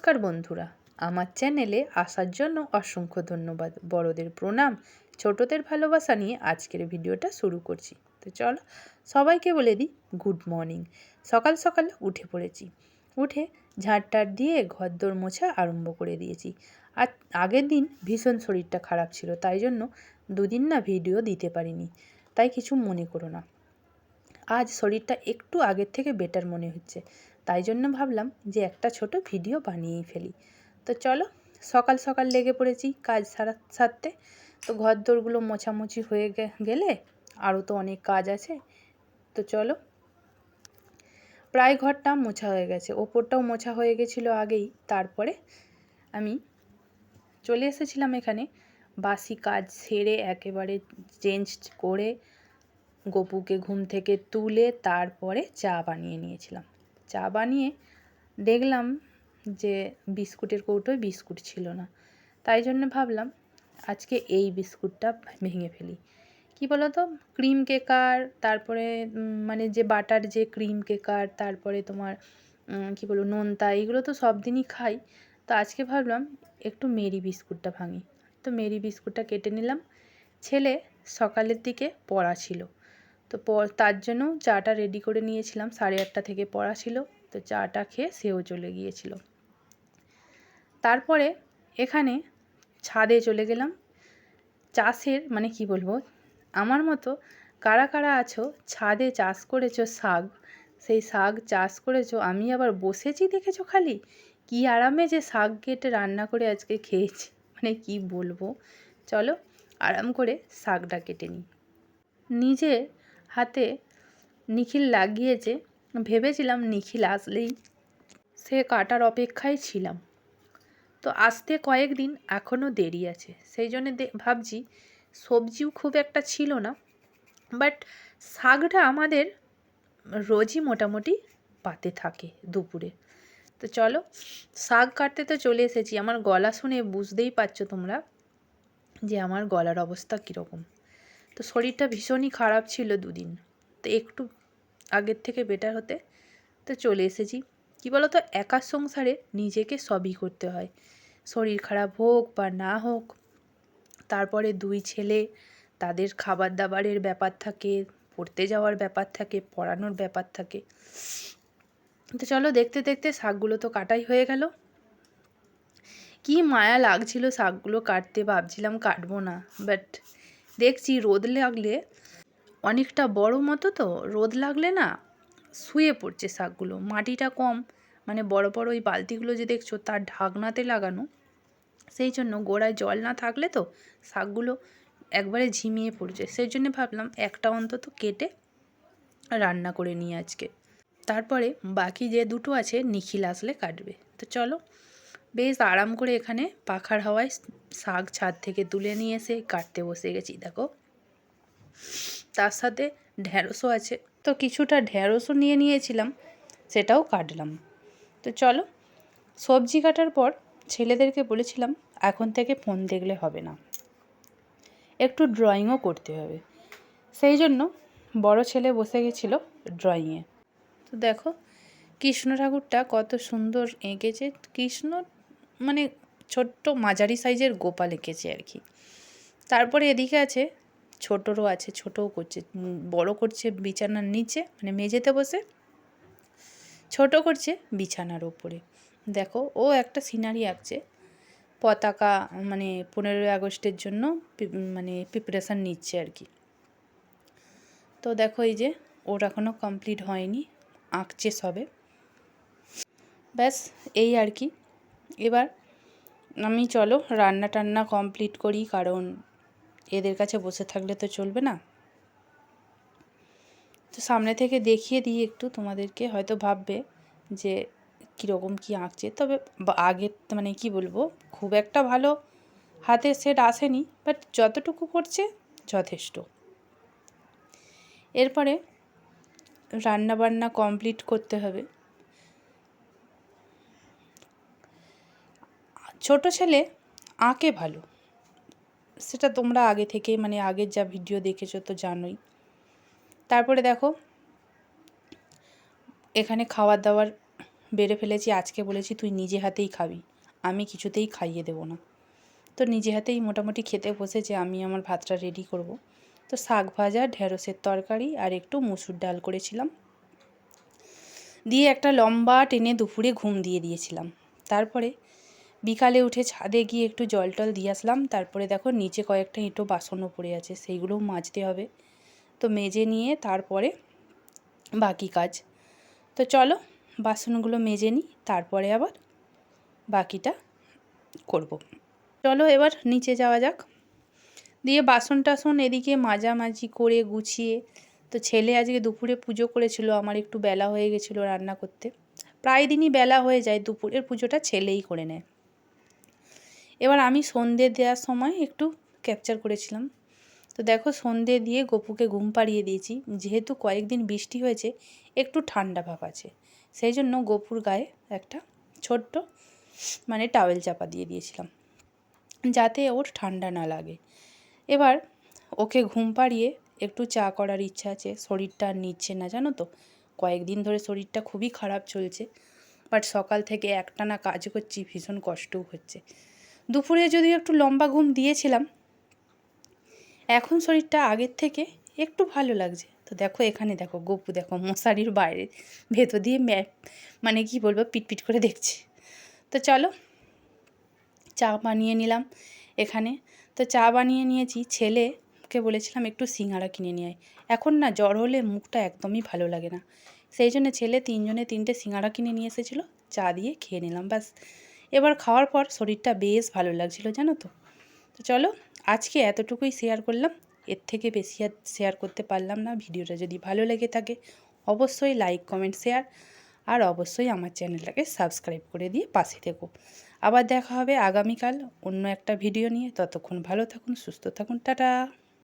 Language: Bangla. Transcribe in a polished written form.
নমস্কার বন্ধুরা, আমার চ্যানেলে আসার জন্য অসংখ্য ধন্যবাদ। বড়দের প্রণাম, ছোটদের ভালোবাসা নিয়ে আজকের ভিডিওটা শুরু করছি। তো চলো সবাইকে বলে দিই গুড মর্নিং। সকাল সকাল উঠে পড়েছি। উঠে ঝাঁটটার দিয়ে ঘরদোর মোছা আরম্ভ করে দিয়েছি। আর আগের দিন ভীষণ শরীরটা খারাপ ছিল, তাই জন্য দুদিন না ভিডিও দিতে পারিনি, তাই কিছু মনে করো না। আজ শরীরটা একটু আগের থেকে বেটার মনে হচ্ছে, তাই জন্য ভাবলাম যে একটা ছোট ভিডিও বানিয়েই ফেলি। তো চলো সকাল সকাল লেগে পড়েছি কাজ সারতে। তো ঘর দোরগুলো মোছামুছি হয়ে গেলে আরও তো অনেক কাজ আছে। তো চলো, প্রায় ঘরটা মোছা হয়ে গেছে, ওপরটাও মোছা হয়ে গেছিলো আগেই। তারপরে আমি চলে এসেছিলাম এখানে বাসি কাজ সেরে একেবারে চেঞ্জ করে গপুকে ঘুম থেকে তুলে তারপরে চা বানিয়ে নিয়েছিলাম। চা বানিয়ে দেখলাম যে বিস্কুটের কৌটোয় বিস্কুট ছিল না, তাই জন্য ভাবলাম আজকে এই বিস্কুটটা ভেঙে ফেলি। কি বলো তো, ক্রিম কেকার, তারপরে মানে যে বাটার যে ক্রিম কেকার, তারপরে তোমার কি বলবো নোনতা, এগুলো তো সব দিনই খাই। তো আজকে ভাবলাম একটু মেরি বিস্কুটটা ভাঙি। তো মেরি বিস্কুটটা কেটে নিলাম। ছেলে সকালের দিকে পড়া ছিল, তো তার জন্য চাটা রেডি করে নিয়েছিলাম। 8:30 থেকে পড়া ছিল, তো চাটা খেয়ে সেও চলে গিয়েছিল। তারপরে এখানে ছাদে চলে গেলাম। চাষের মানে কি বলবো, আমার মতো কারা কারা আছো ছাদে চাষ করেছো শাক, সেই শাক চাষ করেছো, আমি আবার বসেছি দেখেছো খালি কি আরামে যে শাক কেটে রান্না করে আজকে খেয়েছি, মানে কি বলবো। চলো আরাম করে শাকটা কেটে নিই। নিজে হাতে নিখিল লাগিয়েছে, ভেবেছিলাম নিখিল আসলেই সে কাটার অপেক্ষায় ছিলাম। তো আসতে কয়েকদিন এখনও দেরি আছে, সেই জন্য ভাবছি সবজিও খুব একটা ছিল না, বাট শাকটা আমাদের রোজই মোটামুটি পাতে থাকে দুপুরে। তো চলো শাক কাটতে তো চলে এসেছি। আমার গলা শুনে বুঝতেই পারছো তোমরা যে আমার গলার অবস্থা কীরকম। তো শরীরটা ভীষণই খারাপ ছিল দুদিন, তো একটু আগের থেকে বেটার হতে তো চলে এসেছি। কী বলো তো, একার সংসারে নিজেকে সবই করতে হয়, শরীর খারাপ হোক বা না হোক। তারপরে 2 ছেলে, তাদের খাবার দাবারের ব্যাপার থাকে, পড়তে যাওয়ার ব্যাপার থাকে, পড়ানোর ব্যাপার থাকে। তো চলো দেখতে দেখতে শাকগুলো তো কাটাই হয়ে গেল। কি মায়া লাগছিল শাকগুলো কাটতে, ভাবছিলাম কাটবো না, বাট দেখছি রোদ লাগলে অনেকটা বড় মতো, তো রোদ লাগলে না শুয়ে পড়ছে শাকগুলো। মাটিটা কম, মানে বড় বড় ওই বালতিগুলো যে দেখছো তার ঢাকনাতে লাগানো, সেই জন্য গোড়ায় জল না থাকলে তো শাকগুলো একবারে ঝিমিয়ে পড়ছে। সেই জন্য ভাবলাম একটা অন্তত কেটে রান্না করে নিই আজকে। তারপরে বাকি যে দুটো আছে নিখিল আসলে কাটবে। তো চলো বেশ আরাম করে এখানে পাখার হাওয়ায় শাক ছাদ থেকে তুলে নিয়ে এসে কাটতে বসে গেছি। দেখো তার সাথে ঢ্যাঁড়সও আছে, তো কিছুটা ঢ্যাঁড়সও নিয়ে নিয়েছিলাম, সেটাও কাটলাম। তো চলো সবজি কাটার পর ছেলেদেরকে বলেছিলাম এখন থেকে ফোন দেখলে হবে না, একটু ড্রয়িংও করতে হবে। সেই জন্য বড় ছেলে বসে গেছিলো ড্রয়িংয়ে। তো দেখো কৃষ্ণ ঠাকুরটা কত সুন্দর এঁকেছে। কৃষ্ণ মানে ছোট্ট মাঝারি সাইজের গোপাল এঁকেছে আর কি। তারপরে এদিকে আছে ছোটরও আছে, ছোটও করছে, বড় করছে বিছানার নিচে মানে মেঝেতে বসে, ছোট করছে বিছানার ওপরে। দেখো ও একটা সিনারি আঁকছে, পতাকা মানে 15ই আগস্টের জন্য মানে প্রিপারেশান নিচ্ছে আর কি। তো দেখো এই যে ওর এখনও কমপ্লিট হয়নি, আঁকছে সবে। ব্যাস এই আর কি। এবার আমি চলো রান্না টান্না কমপ্লিট করি, কারণ এদের কাছে বসে থাকলে তো চলবে না। তো সামনে থেকে দেখিয়ে দিই একটু তোমাদেরকে, হয়তো ভাববে যে কীরকম কী আঁকছে, তবে আগের মানে কি বলবো খুব একটা ভালো হাতের সেট আসেনি, বাট যতটুকু করছে যথেষ্ট। এরপরে রান্না বান্না কমপ্লিট করতে হবে। ছোট ছেলে আঁকে ভালো, সেটা তোমরা আগে থেকে মানে আগের যা ভিডিও দেখেছো তো জানোই। তারপরে দেখো এখানে খাবার দাবার বেড়ে ফেলেছি। আজকে বলেছি তুই নিজে হাতেই খাবি, আমি কিছুতেই খাইয়ে দেবো না। তো নিজে হাতেই মোটামুটি খেতে বসেছে। আমি আমার ভাতটা রেডি করব। তো শাক ভাজা, ঢেঁড়সের তরকারি আর একটু মুসুর ডাল করেছিলাম, দিয়ে একটা লম্বা টেনে দুপুরে ঘুম দিয়ে দিয়েছিলাম। তারপরে বিকালে উঠে ছাদে গিয়ে একটু জল টল দিয়ে আসলাম। তারপরে দেখো নিচে কয়েকটা এঁটো বাসনও পড়ে আছে, সেইগুলোও মাজতে হবে। তো মেজে নিয়ে তারপরে বাকি কাজ। তো চলো বাসনগুলো মেজে নিই, তারপরে আবার বাকিটা করব। চলো এবার নিচে যাওয়া যাক। দিয়ে বাসন টাসন এদিকে মাজামাজি করে গুছিয়ে, তো ছেলে আজকে দুপুরে পুজো করেছিল, আমার একটু বেলা হয়ে গেছিলো রান্না করতে। প্রায় দিনই বেলা হয়ে যায়, দুপুরের পুজোটা ছেলেই করে নেয়। এবার আমি সন্ধে দেওয়ার সময় একটু ক্যাপচার করেছিলাম। তো দেখো সন্ধে দিয়ে গপুকে ঘুম পাড়িয়ে দিয়েছি। যেহেতু কয়েকদিন বৃষ্টি হয়েছে, একটু ঠান্ডা ভাব আছে, সেই জন্য গপুর গায়ে একটা ছোট্ট টাওয়েল চাপা দিয়ে দিয়েছিলাম, যাতে ওর ঠান্ডা না লাগে। এবার ওকে ঘুম পাড়িয়ে একটু চা করার ইচ্ছা আছে। শরীরটা আর নিচ্ছে না জানো তো, কয়েকদিন ধরে শরীরটা খুবই খারাপ চলছে। বাট সকাল থেকে একটানা কাজ করছি, ভীষণ কষ্টও হচ্ছে। দুপুরে যদিও একটু লম্বা ঘুম দিয়েছিলাম, এখন শরীরটা আগের থেকে একটু ভালো লাগছে। তো দেখো এখানে দেখো গপু দেখো মশারির বাইরে ভেতর দিয়ে কি বলবো পিটপিট করে দেখছে। তো চলো চা বানিয়ে নিলাম এখানে। তো চা বানিয়ে নিয়েছি, ছেলেকে বলেছিলাম একটু সিঙ্গাড়া কিনে নিয়ে আয়। এখন না জ্বর হলে মুখটা একদমই ভালো লাগে না, সেই জন্য ছেলে 3জনে 3টে সিঙ্গাড়া কিনে নিয়ে এসেছিলো, চা দিয়ে খেয়ে নিলাম ব্যাস। এবার খাওয়ার পর শরীরটা বেশ ভালো লাগছিলো জানো তো। তো চলো আজকে এতটুকুই শেয়ার করলাম, এর থেকে বেশি আর শেয়ার করতে পারলাম না। ভিডিওটা যদি ভালো লেগে থাকে অবশ্যই লাইক কমেন্ট শেয়ার, আর অবশ্যই আমার চ্যানেলটাকে সাবস্ক্রাইব করে দিয়ে পাশে থেকো। আবার দেখা হবে আগামীকাল অন্য একটা ভিডিও নিয়ে। ততক্ষণ ভালো থাকুন, সুস্থ থাকুন, টাটা।